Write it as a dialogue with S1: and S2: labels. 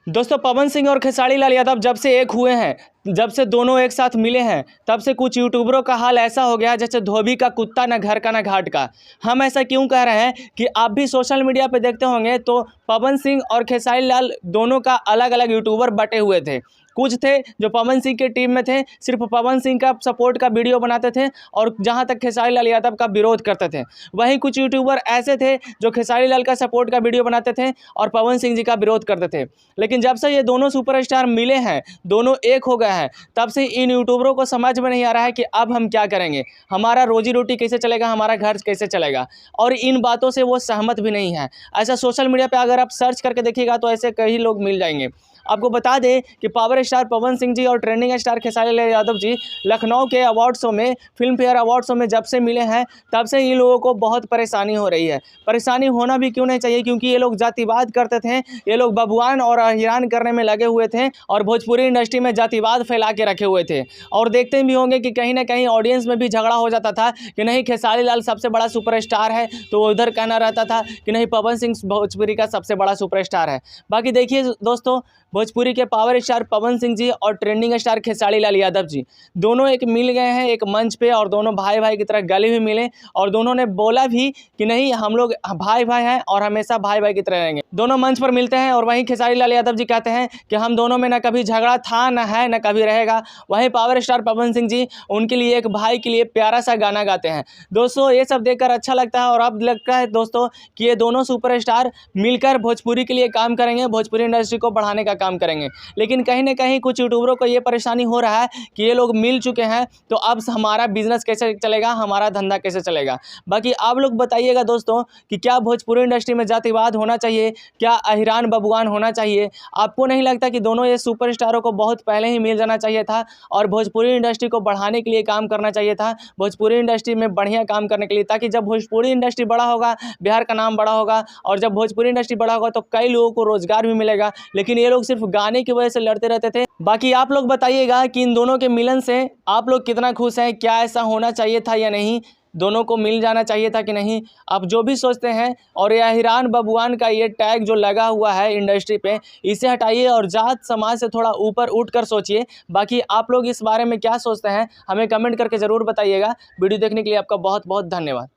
S1: दोस्तों पवन सिंह और खेसारी लाल यादव जब से एक हुए हैं, जब से दोनों एक साथ मिले हैं, तब से कुछ यूट्यूबरों का हाल ऐसा हो गया जैसे धोबी का कुत्ता ना घर का ना घाट का। हम ऐसा क्यों कह रहे हैं कि आप भी सोशल मीडिया पे देखते होंगे तो पवन सिंह और खेसारी लाल दोनों का अलग अलग यूट्यूबर बटे हुए थे। कुछ थे जो पवन सिंह के टीम में थे, सिर्फ पवन सिंह का सपोर्ट का वीडियो बनाते थे और जहां तक खेसारी लाल यादव का विरोध करते थे। वहीं कुछ यूट्यूबर ऐसे थे जो खेसारी लाल का सपोर्ट का वीडियो बनाते थे और पवन सिंह जी का विरोध करते थे। लेकिन जब से ये दोनों सुपरस्टार मिले हैं, दोनों एक हो गए हैं, तब से इन यूट्यूबरों को समझ में नहीं आ रहा है कि अब हम क्या करेंगे, हमारा रोजी रोटी कैसे चलेगा, हमारा घर कैसे चलेगा। और इन बातों से वो सहमत भी नहीं है। ऐसा सोशल मीडिया पे अगर आप सर्च करके देखिएगा तो ऐसे कई लोग मिल जाएंगे। आपको बता दें कि पावर स्टार पवन सिंह जी और ट्रेंडिंग स्टार खेसारी लाल यादव जी लखनऊ के अवार्ड शो में, फिल्म फेयर अवार्ड शो में जब से मिले हैं, तब से इन लोगों को बहुत परेशानी हो रही है। परेशानी होना भी क्यों नहीं चाहिए, क्योंकि ये लोग जातिवाद करते थे, ये लोग बबुआन और अहिरान करने में लगे हुए थे और भोजपुरी इंडस्ट्री में जातिवाद फैला के रखे हुए थे। और देखते भी होंगे कि कहीं ना कहीं ऑडियंस में भी झगड़ा हो जाता था कि नहीं खेसारी लाल सबसे बड़ा सुपरस्टार है, तो उधर कहना रहता था कि नहीं पवन सिंह भोजपुरी का सबसे बड़ा सुपरस्टार है। बाकी देखिए दोस्तों, भोजपुरी के पावर स्टार पवन सिंह जी और ट्रेंडिंग स्टार खेसारी लाल यादव जी दोनों एक मिल गए हैं एक मंच पे, और दोनों भाई भाई की तरह गले भी मिले और दोनों ने बोला भी कि नहीं हम लोग भाई भाई हैं और हमेशा भाई भाई की तरह रहेंगे। दोनों मंच पर मिलते हैं और वहीं खेसारी लाल यादव जी कहते हैं कि हम दोनों में ना कभी झगड़ा था, ना है, ना कभी रहेगा। वहीं पावर स्टार पवन सिंह जी उनके लिए एक भाई के लिए प्यारा सा गाना गाते हैं। दोस्तों ये सब देखकर अच्छा लगता है और अब लगता है दोस्तों कि ये दोनों सुपरस्टार मिलकर भोजपुरी के लिए काम करेंगे, भोजपुरी इंडस्ट्री को बढ़ाने का काम करेंगे। लेकिन कहीं ना कहीं कुछ यूट्यूबरों को ये परेशानी हो रहा है कि ये लोग मिल चुके हैं, तो अब हमारा बिजनेस कैसे चलेगा, हमारा धंधा कैसे चलेगा। बाकी आप लोग बताइएगा दोस्तों कि क्या भोजपुरी इंडस्ट्री में जातिवाद होना चाहिए, क्या अहिरान बबुआन होना चाहिए। आपको नहीं लगता कि दोनों ये सुपरस्टारों को बहुत पहले ही मिल जाना चाहिए था और भोजपुरी इंडस्ट्री को बढ़ाने के लिए काम करना चाहिए था, भोजपुरी इंडस्ट्री में बढ़िया काम करने के लिए, ताकि जब भोजपुरी इंडस्ट्री बड़ा होगा बिहार का नाम बड़ा होगा, और जब भोजपुरी इंडस्ट्री बड़ा होगा तो कई लोगों को रोजगार भी मिलेगा। लेकिन ये लोग सिर्फ गाने की वजह से लड़ते रहते थे। बाकी आप लोग बताइएगा कि इन दोनों के मिलन से आप लोग कितना खुश हैं, क्या ऐसा होना चाहिए था या नहीं, दोनों को मिल जाना चाहिए था कि नहीं। आप जो भी सोचते हैं, और ये अहिरान बबुआन का ये टैग जो लगा हुआ है इंडस्ट्री पे, इसे हटाइए और जात समाज से थोड़ा ऊपर उठकर सोचिए। बाकी आप लोग इस बारे में क्या सोचते हैं हमें कमेंट करके ज़रूर बताइएगा। वीडियो देखने के लिए आपका बहुत बहुत धन्यवाद।